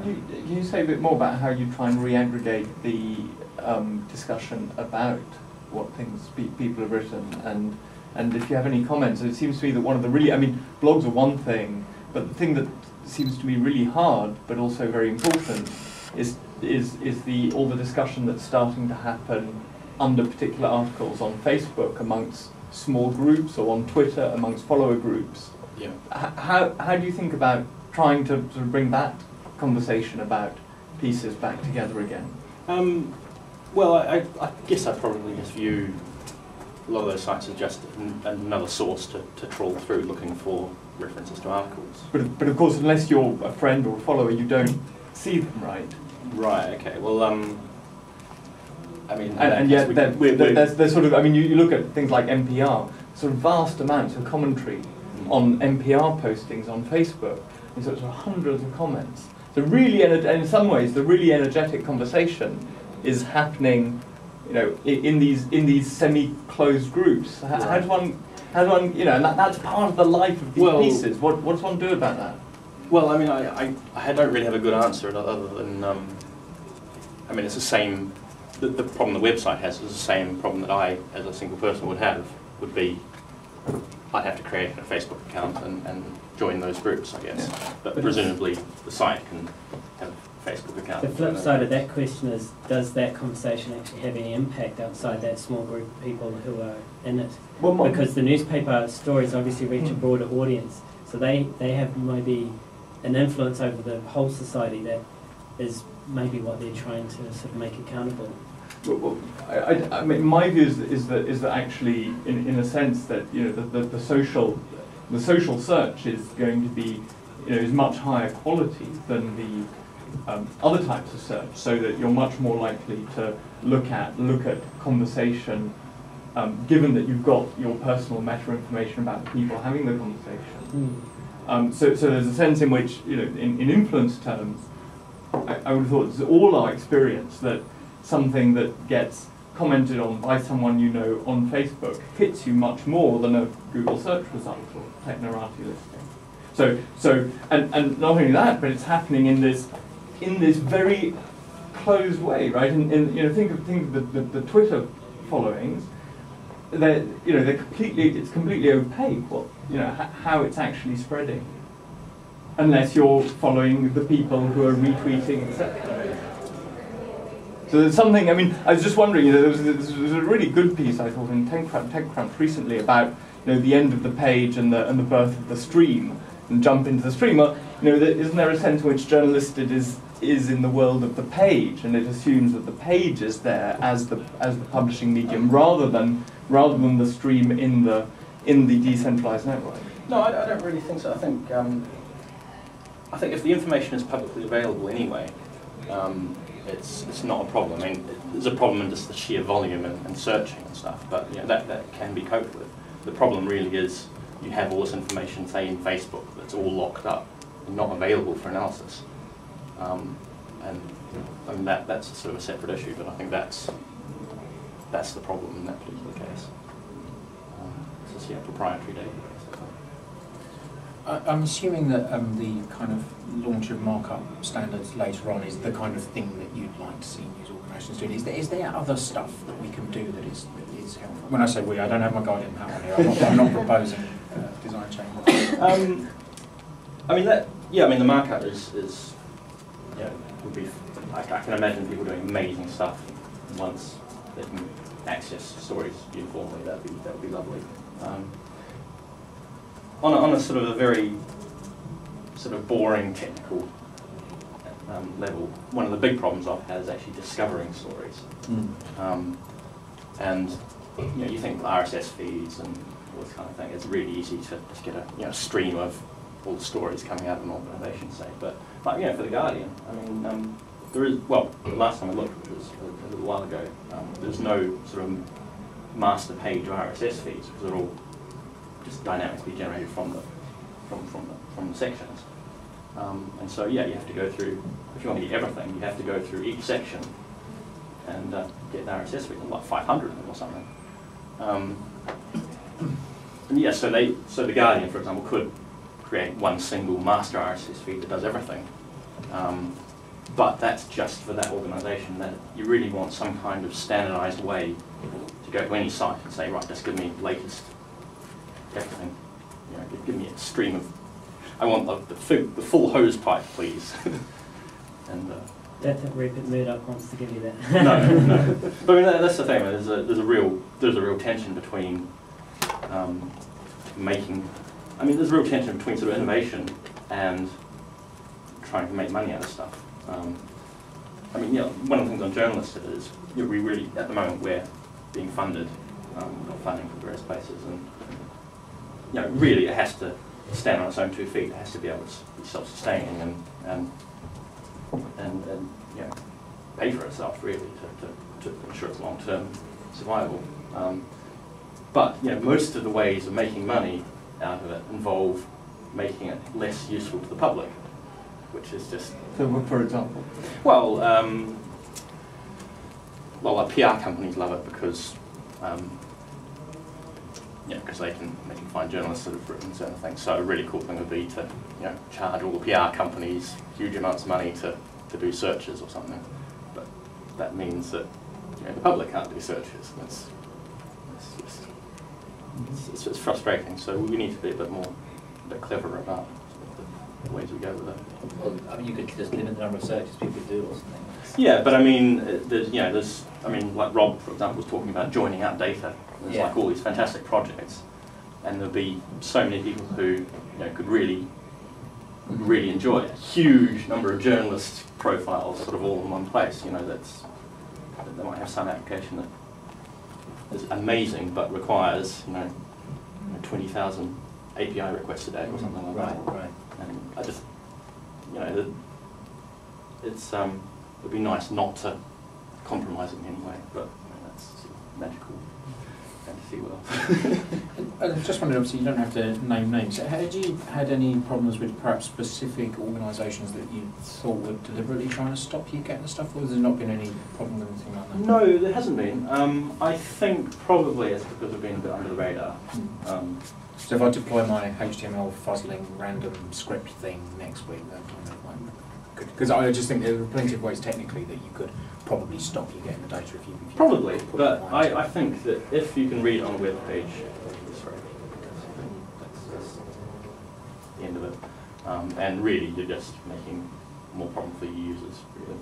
Can you say a bit more about how you try and re-aggregate the discussion about what things people have written, and if you have any comments? It seems to me that one of the really, I mean, blogs are one thing, but the thing that seems to be really hard, but also very important, is all the discussion that's starting to happen under particular articles on Facebook amongst small groups, or on Twitter amongst follower groups. Yeah. How do you think about trying to sort of bring that conversation about pieces back together again? Well, I guess I probably just view a lot of those sites as just another source to trawl through, looking for references to articles. But of course, unless you're a friend or a follower, you don't see them, right? Right. Okay. Well, I mean, and yet there's sort of, I mean, you look at things like NPR, sort of vast amounts of commentary on NPR postings on Facebook, and sort of hundreds of comments. So really, and in some ways, the really energetic conversation is happening, you know, in these semi-closed groups. How does one, you know, and that's part of the life of these pieces. What does one do about that? Well, I mean, I don't really have a good answer other than, I mean, it's the same. The problem the website has is the same problem that I, as a single person, would be I'd have to create a Facebook account and join those groups, I guess. Yeah. But presumably the site can have a Facebook account. The flip side of that question is, does that conversation actually have any impact outside that small group of people who are in it? Well, because the newspaper stories obviously reach a broader audience, so they have maybe an influence over the whole society that is maybe what they're trying to sort of make accountable. Well, I mean, my view is that actually, in a sense, that, you know, the social search is going to be, you know, is much higher quality than the other types of search, so that you're much more likely to look at conversation, given that you've got your personal meta information about the people having the conversation. So there's a sense in which, you know, in influence terms, I would have thought it's all our experience that something that gets commented on by someone you know on Facebook hits you much more than a Google search result or Technorati listing. So and not only that, but it's happening in this very closed way, right? In you know, think of the Twitter followings. They're it's completely opaque what, you know, how it's actually spreading, unless you're following the people who are retweeting, etc. So there's something, I mean, I was just wondering, you know, there was a really good piece, I thought, in TechCrunch recently about, you know, the end of the page and the birth of the stream, and jump into the stream. Well, you know, isn't there a sense in which journalistic is in the world of the page, and it assumes that the page is there as the publishing medium, rather than the stream in the decentralized network? No, I don't really think so. I think if the information is publicly available anyway, it's not a problem. I mean, there's a problem in just the sheer volume and searching and stuff, but, you know, that can be coped with. The problem really is you have all this information, say, in Facebook, that's all locked up and not available for analysis. And I mean, that's sort of a separate issue, but I think that's the problem in that particular case. It's just, yeah, proprietary data. I'm assuming that the kind of launch of markup standards later on is the kind of thing that you'd like to see news organisations doing. Is there other stuff that we can do that is helpful? When I say we, I don't have my guardian hat on here. I'm not proposing design change. I mean the markup is yeah, would be. I can imagine people doing amazing stuff once they can access stories uniformly. That would be lovely. On a sort of a very sort of boring technical level, one of the big problems I've had is actually discovering stories. And you know, you think RSS feeds and all this kind of thing. It's really easy to just get a stream of all the stories coming out of an organisation, say. But you know, for the Guardian, I mean, there is, well, the last time I looked, which was a little while ago, there's no sort of master page of RSS feeds because they're all just dynamically generated from the sections. And so, yeah, you have to go through, if you want to get everything, you have to go through each section and get an RSS feed, like 500 of them or something. And yeah, so the Guardian, for example, could create one single master RSS feed that does everything. but that's just for that organisation. That you really want some kind of standardised way to go to any site and say, right, just give me the latest everything. You know, give me a stream of. I want the full hose pipe, please. And That Rupert Murdoch wants to give you that. no. But I mean, that's the thing. There's a real tension between making. I mean, there's a real tension between sort of innovation and trying to make money out of stuff. I mean, one of the things on journalists is we really, at the moment, we're being funded, got funding from various places, and really it has to stand on its own 2 feet. It has to be able to be self-sustaining and pay for itself really to ensure its long-term survival. But most of the ways of making money out of it involve making it less useful to the public, which is just. So, for example. Well, PR companies love it because. Because they can find journalists that have written certain things. So a really cool thing would be to charge all the PR companies huge amounts of money to do searches or something. But that means that the public can't do searches. It's frustrating. So we need to be a bit clever about the ways we go with it. Well, I mean, you could just limit the number of searches people do or something. Yeah, but I mean, there's like Rob, for example, was talking about joining out data. There's like all these fantastic projects, and there'll be so many people who could really enjoy a huge number of journalist profiles, sort of all in one place. They might have some application that is amazing but requires 20,000 API requests a day or something like that. Right. And I just it'd be nice not to compromise it in any way, but that's sort of magical fantasy world. I just wondered, obviously you don't have to name names. Had you had any problems with perhaps specific organisations that you thought were deliberately trying to stop you getting the stuff, or has there not been any problem with anything like that? No, there hasn't been. I think probably it's because we've been a bit under the radar. So if I deploy my HTML fuzzling random script thing next week, then because I just think there are plenty of ways technically that you could probably stop you getting the data if you probably, but I think that if you can read on a web page, sorry, that's the end of it, and really you're just making more problem for your users, really.